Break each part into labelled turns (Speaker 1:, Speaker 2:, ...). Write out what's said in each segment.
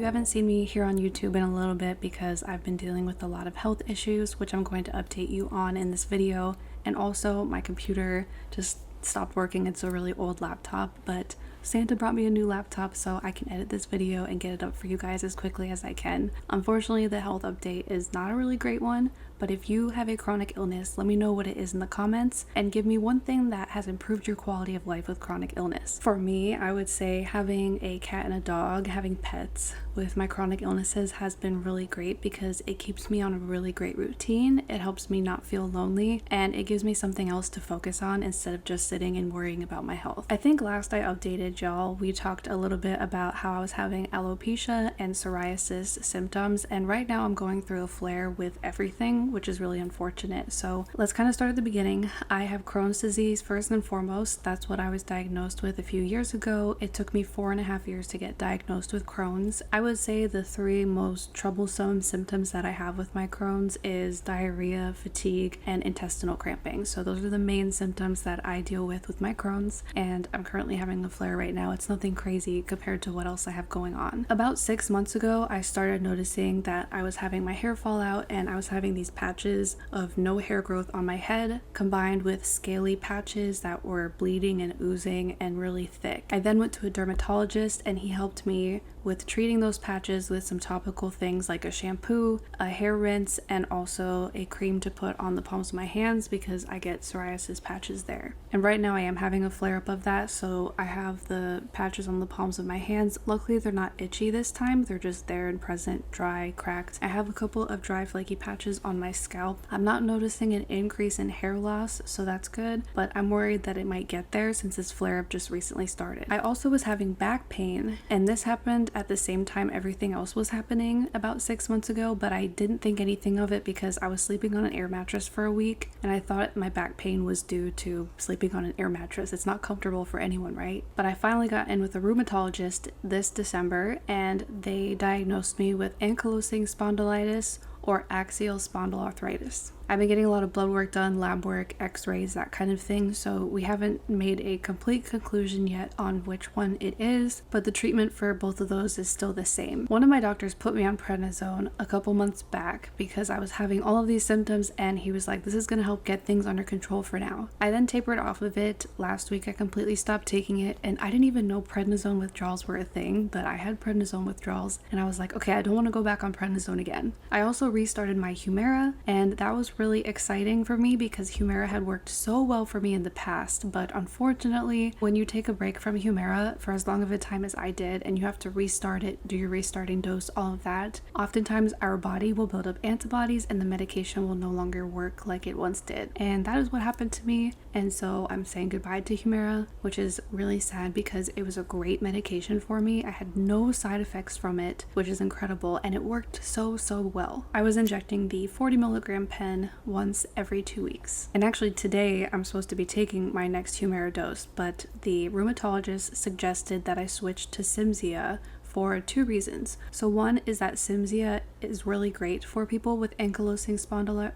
Speaker 1: you haven't seen me here on YouTube in a little bit because I've been dealing with a lot of health issues, which I'm going to update you on in this video. And also my computer just stopped working. It's a really old laptop, but Santa brought me a new laptop so I can edit this video and get it up for you guys as quickly as I can. Unfortunately, the health update is not a really great one, but if you have a chronic illness, let me know what it is in the comments and give me one thing that has improved your quality of life with chronic illness. For me, I would say having a cat and a dog, having pets with my chronic illnesses has been really great because it keeps me on a really great routine. It helps me not feel lonely and it gives me something else to focus on instead of just sitting and worrying about my health. I think last I updated y'all, we talked a little bit about how I was having alopecia and psoriasis symptoms, and right now I'm going through a flare with everything, which is really unfortunate. So let's kind of start at the beginning. I have Crohn's disease first and foremost. That's what I was diagnosed with a few years ago. It took me 4.5 years to get diagnosed with Crohn's. I would say the three most troublesome symptoms that I have with my Crohn's is diarrhea, fatigue, and intestinal cramping. So those are the main symptoms that I deal with my Crohn's, and I'm currently having a flare right now. It's nothing crazy compared to what else I have going on. About 6 months ago, I started noticing that I was having my hair fall out and I was having these patches of no hair growth on my head combined with scaly patches that were bleeding and oozing and really thick. I then went to a dermatologist and he helped me with treating those patches with some topical things like a shampoo, a hair rinse, and also a cream to put on the palms of my hands because I get psoriasis patches there. And right now I am having a flare up of that, so I have the patches on the palms of my hands. Luckily they're not itchy this time, they're just there and present, dry, cracked. I have a couple of dry flaky patches on my scalp. I'm not noticing an increase in hair loss, so that's good, but I'm worried that it might get there since this flare up just recently started. I also was having back pain, and this happened at the same time everything else was happening about 6 months ago, but I didn't think anything of it because I was sleeping on an air mattress for a week and I thought my back pain was due to sleeping on an air mattress. It's not comfortable for anyone, right? But I finally got in with a rheumatologist this December and they diagnosed me with ankylosing spondylitis or axial spondyloarthritis. I've been getting a lot of blood work done, lab work, x-rays, that kind of thing, so we haven't made a complete conclusion yet on which one it is, but the treatment for both of those is still the same. One of my doctors put me on prednisone a couple months back because I was having all of these symptoms and he was like, this is going to help get things under control for now. I then tapered off of it. Last week I completely stopped taking it and I didn't even know prednisone withdrawals were a thing, but I had prednisone withdrawals and I was like, okay, I don't want to go back on prednisone again. I also restarted my Humira and that was really exciting for me because Humira had worked so well for me in the past, but unfortunately when you take a break from Humira for as long of a time as I did and you have to restart it, do your restarting dose, all of that, oftentimes our body will build up antibodies and the medication will no longer work like it once did, and that is what happened to me. And so I'm saying goodbye to Humira, which is really sad because it was a great medication for me. I had no side effects from it, which is incredible, and it worked so well. I was injecting the 40 milligram pen once every 2 weeks. And actually today I'm supposed to be taking my next Humira dose, but the rheumatologist suggested that I switch to Cimzia for 2 reasons. So one is that Cimzia is really great for people with ankylosing spondylitis.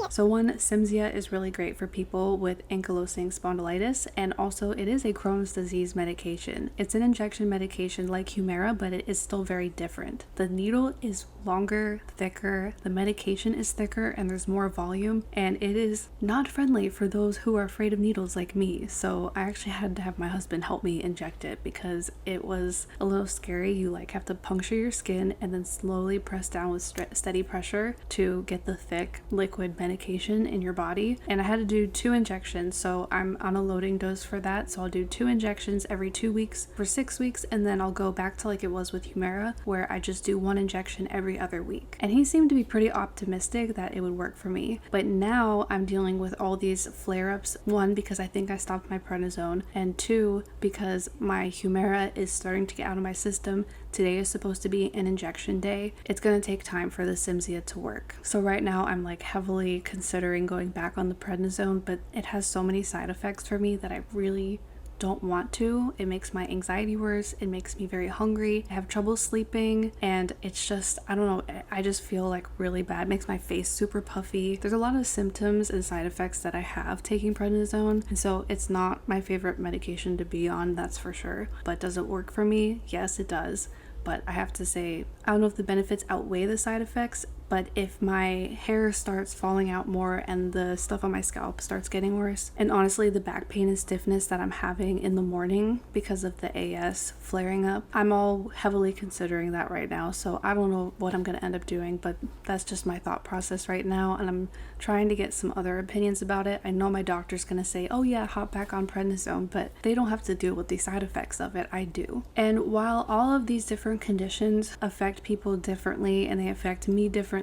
Speaker 1: So one, Cimzia is really great for people with ankylosing spondylitis, and also it is a Crohn's disease medication. It's an injection medication like Humira, but it is still very different. The needle is longer, thicker, the medication is thicker, and there's more volume, and it is not friendly for those who are afraid of needles like me. So I actually had to have my husband help me inject it because it was a little scary. You like have to puncture your skin and then slowly press down with steady pressure to get the thick liquid medication in your body. And I had to do 2 injections, so I'm on a loading dose for that. So I'll do 2 injections every 2 weeks for 6 weeks, and then I'll go back to like it was with Humira where I just do 1 injection every other week. And he seemed to be pretty optimistic that it would work for me. But now I'm dealing with all these flare-ups, 1 because I think I stopped my prednisone, and 2 because my Humira is starting to get out of my system. Today is supposed to be an injection day. It's going to take time for the Cimzia to work. So right now I'm like heavily considering going back on the prednisone, but it has so many side effects for me that I really don't want to. It makes my anxiety worse. It makes me very hungry. I have trouble sleeping, and it's just, I don't know, I just feel like really bad. It makes my face super puffy. There's a lot of symptoms and side effects that I have taking prednisone, and so it's not my favorite medication to be on, that's for sure. But does it work for me? Yes, it does. But I have to say, I don't know if the benefits outweigh the side effects, but if my hair starts falling out more and the stuff on my scalp starts getting worse, and honestly the back pain and stiffness that I'm having in the morning because of the AS flaring up, I'm all heavily considering that right now. So I don't know what I'm going to end up doing, but that's just my thought process right now, and I'm trying to get some other opinions about it. I know my doctor's going to say, oh yeah, hop back on prednisone, but they don't have to deal with the side effects of it. I do. And while all of these different conditions affect people differently and they affect me differently,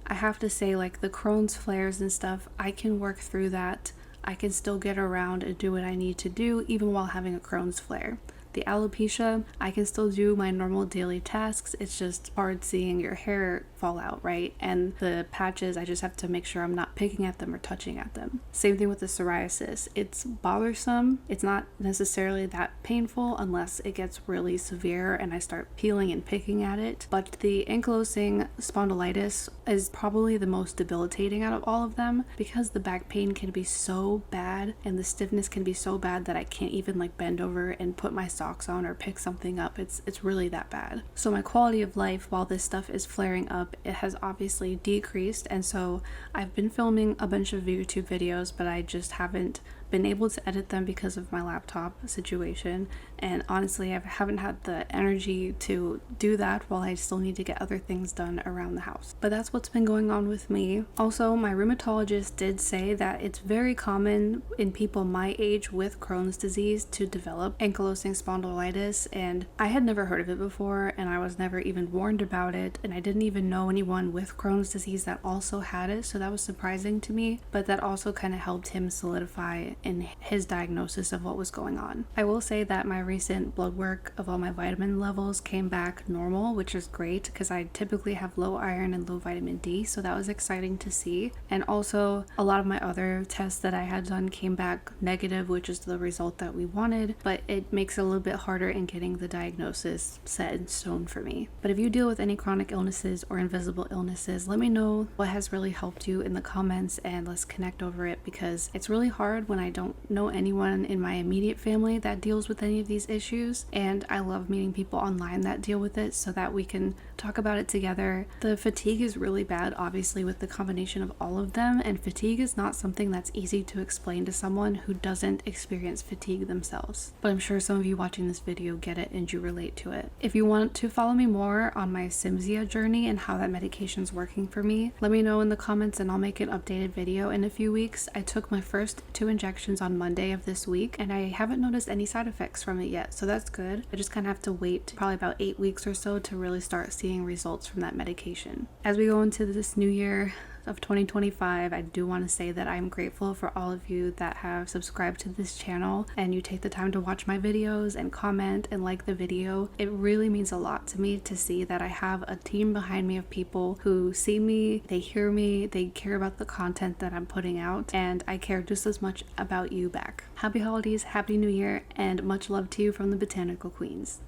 Speaker 1: I have to say, like the Crohn's flares and stuff, I can work through that. I can still get around and do what I need to do even while having a Crohn's flare. The alopecia, I can still do my normal daily tasks. It's just hard seeing your hair fall out, right? And the patches, I just have to make sure I'm not picking at them or touching at them. Same thing with the psoriasis. It's bothersome. It's not necessarily that painful unless it gets really severe and I start peeling and picking at it. But the ankylosing spondylitis is probably the most debilitating out of all of them, because the back pain can be so bad and the stiffness can be so bad that I can't even like bend over and put my socks on or pick something up. It's really that bad. So my quality of life while this stuff is flaring up, it has obviously decreased, and so I've been filming a bunch of YouTube videos, but I just haven't been able to edit them because of my laptop situation, and honestly I haven't had the energy to do that while I still need to get other things done around the house. But that's what's been going on with me. Also, my rheumatologist did say that it's very common in people my age with Crohn's disease to develop ankylosing spondylitis, and I had never heard of it before, and I was never even warned about it, and I didn't even know anyone with Crohn's disease that also had it, so that was surprising to me. But that also kind of helped him solidify in his diagnosis of what was going on. I will say that my recent blood work of all my vitamin levels came back normal, which is great because I typically have low iron and low vitamin D, so that was exciting to see. And also a lot of my other tests that I had done came back negative, which is the result that we wanted, but it makes it a little bit harder in getting the diagnosis set in stone for me. But if you deal with any chronic illnesses or invisible illnesses, let me know what has really helped you in the comments and let's connect over it, because it's really hard when I don't know anyone in my immediate family that deals with any of these issues, and I love meeting people online that deal with it so that we can talk about it together. The fatigue is really bad, obviously, with the combination of all of them, and fatigue is not something that's easy to explain to someone who doesn't experience fatigue themselves. But I'm sure some of you watching this video get it and you relate to it. If you want to follow me more on my Cimzia journey and how that medication's working for me, let me know in the comments and I'll make an updated video in a few weeks. I took my first 2 injections on Monday of this week and I haven't noticed any side effects from it yet, so that's good. I just kind of have to wait probably about 8 weeks or so to really start seeing results from that medication. As we go into this new year of 2025, I do want to say that I'm grateful for all of you that have subscribed to this channel and you take the time to watch my videos and comment and like the video. It really means a lot to me to see that I have a team behind me of people who see me, they hear me, they care about the content that I'm putting out, and I care just as much about you back. Happy holidays, happy new year, and much love to you from the Botanical Queens.